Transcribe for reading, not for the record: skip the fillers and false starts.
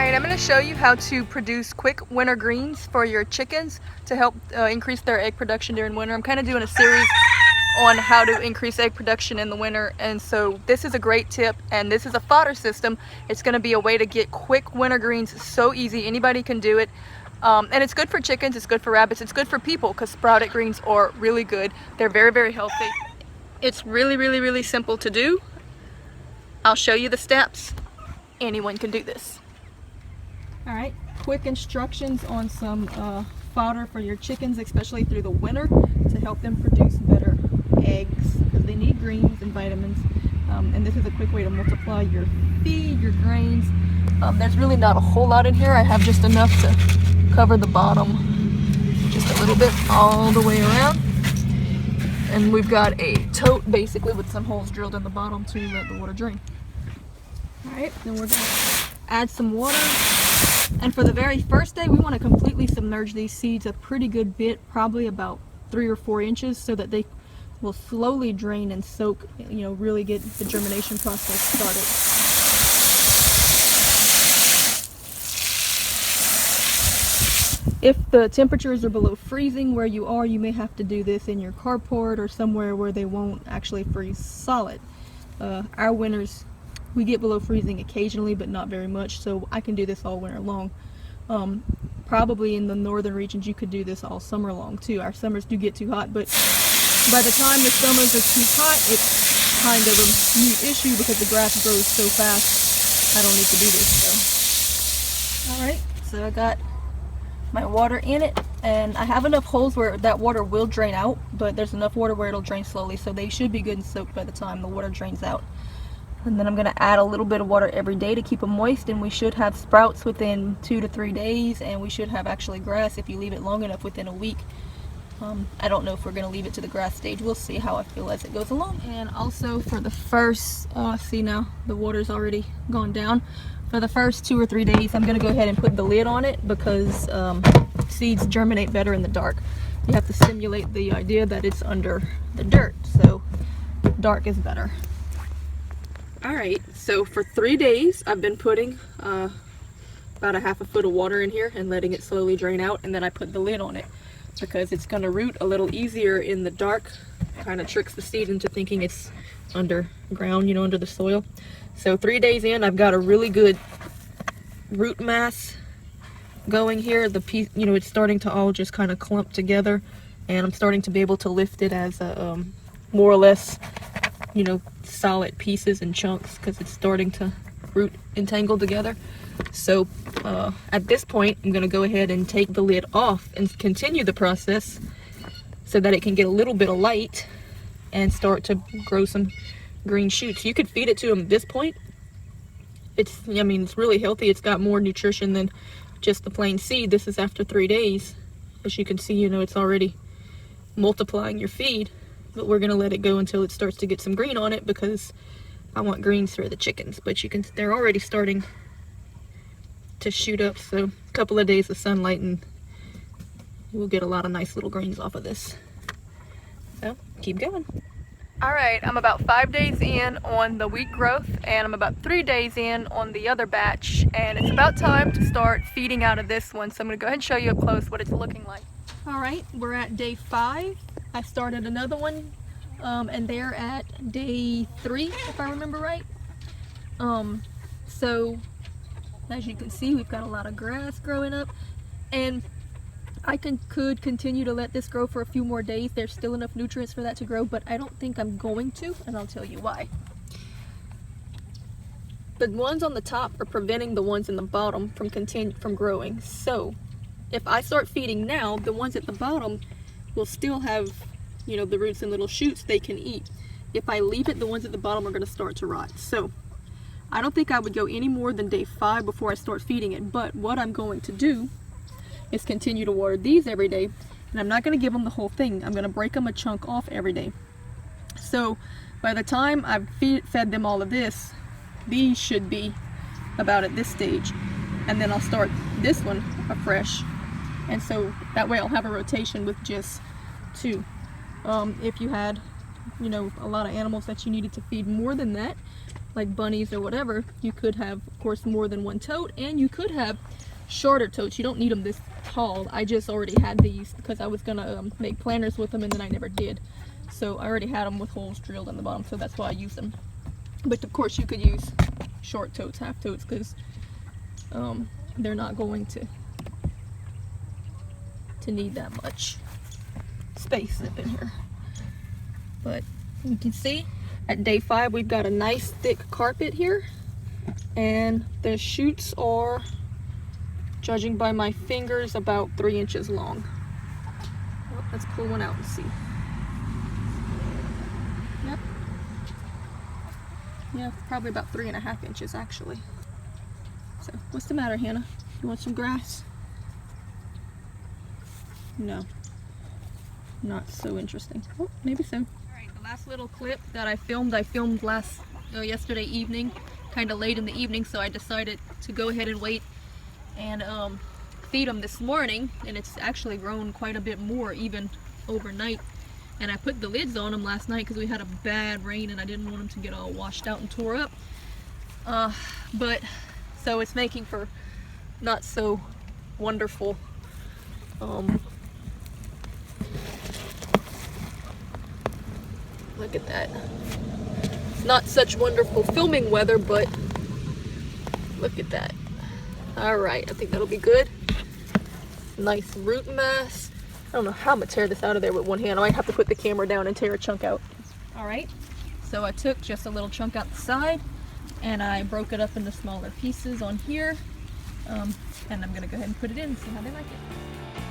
Alright, I'm going to show you how to produce quick winter greens for your chickens to help increase their egg production during winter. I'm kind of doing a series on how to increase egg production in the winter, and so this is a great tip, and this is a fodder system. It's going to be a way to get quick winter greens so easy. Anybody can do it. And it's good for chickens, it's good for rabbits, it's good for people because sprouted greens are really good. They're very, very healthy. It's really, really, really simple to do. I'll show you the steps. Anyone can do this. Alright, quick instructions on some fodder for your chickens, especially through the winter, to help them produce better eggs because they need greens and vitamins. And this is a quick way to multiply your feed, your grains. There's really not a whole lot in here. I have just enough to cover the bottom just a little bit all the way around. And we've got a tote basically with some holes drilled in the bottom to let the water drain. Alright, then we're going to add some water. And for the very first day, we want to completely submerge these seeds a pretty good bit, probably about 3 or 4 inches, so that they will slowly drain and soak, really get the germination process started. If the temperatures are below freezing where you are, you may have to do this in your carport or somewhere where they won't actually freeze solid. Our winters, we get below freezing occasionally, but not very much, so I can do this all winter long. Probably in the northern regions you could do this all summer long too. Our summers do get too hot, but by the time the summers are too hot, it's kind of a neat issue because the grass grows so fast. I don't need to do this. So, alright, so I got my water in it, and I have enough holes where that water will drain out, but there's enough water where it'll drain slowly, so they should be good and soaked by the time the water drains out. And then I'm going to add a little bit of water every day to keep them moist, and we should have sprouts within 2 to 3 days, and we should have actually grass if you leave it long enough within a week. I don't know if we're going to leave it to the grass stage. We'll see how I feel as it goes along. And also for the first, see now the water's already gone down. For the first 2 or 3 days, I'm going to go ahead and put the lid on it because seeds germinate better in the dark. You have to simulate the idea that it's under the dirt, so dark is better. Alright, so for 3 days I've been putting about a half a foot of water in here and letting it slowly drain out, and then I put the lid on it because it's going to root a little easier in the dark. Kind of tricks the seed into thinking it's underground, under the soil. So 3 days in, I've got a really good root mass going here. The piece, it's starting to all just kind of clump together, and I'm starting to be able to lift it as a more or less solid pieces and chunks because it's starting to root entangle together. So at this point, I'm going to go ahead and take the lid off and continue the process so that it can get a little bit of light and start to grow some green shoots. You could feed it to them at this point. It's really healthy. It's got more nutrition than just the plain seed. This is after 3 days. As you can see, it's already multiplying your feed. But we're going to let it go until it starts to get some green on it because I want greens for the chickens. But they're already starting to shoot up, so a couple of days of sunlight and we'll get a lot of nice little greens off of this. So keep going. Alright, I'm about 5 days in on the wheat growth, and I'm about 3 days in on the other batch, and it's about time to start feeding out of this one, so I'm going to go ahead and show you up close what it's looking like. Alright, we're at day 5. I started another one, and they're at day 3, if I remember right. So as you can see, we've got a lot of grass growing up, and I could continue to let this grow for a few more days. There's still enough nutrients for that to grow, but I don't think I'm going to, and I'll tell you why. The ones on the top are preventing the ones in the bottom from growing. So if I start feeding now, the ones at the bottom will still have, the roots and little shoots they can eat. If I leave it, the ones at the bottom are going to start to rot. So I don't think I would go any more than day 5 before I start feeding it, but what I'm going to do is continue to water these every day, and I'm not going to give them the whole thing. I'm going to break them a chunk off every day. So by the time I've fed them all of this, these should be about at this stage, and then I'll start this one afresh, and so that way I'll have a rotation with just 2. If you had a lot of animals that you needed to feed more than that, like bunnies or whatever, you could have, of course, more than one tote, and you could have shorter totes. You don't need them this tall. I just already had these because I was gonna make planters with them, and then I never did. So I already had them with holes drilled in the bottom, so that's why I used them. But of course you could use short totes, half totes, because they're not going to need that much space up in here. But you can see at day 5 we've got a nice thick carpet here, and the shoots are, judging by my fingers, about 3 inches long. Well, let's pull one out and see. Yep. Yeah, probably about 3.5 inches actually. So what's the matter, Hannah? You want some grass? No. Not so interesting. Oh, maybe so. Alright, the last little clip that I filmed yesterday evening, kind of late in the evening, so I decided to go ahead and wait and feed them this morning, and it's actually grown quite a bit more even overnight. And I put the lids on them last night because we had a bad rain and I didn't want them to get all washed out and tore up. But so it's making for not so wonderful look at that. It's not such wonderful filming weather, but look at that. Alright, I think that'll be good. Nice root mass. I don't know how I'm going to tear this out of there with one hand. I might have to put the camera down and tear a chunk out. Alright, so I took just a little chunk out the side and I broke it up into smaller pieces on here. And I'm going to go ahead and put it in and see how they like it.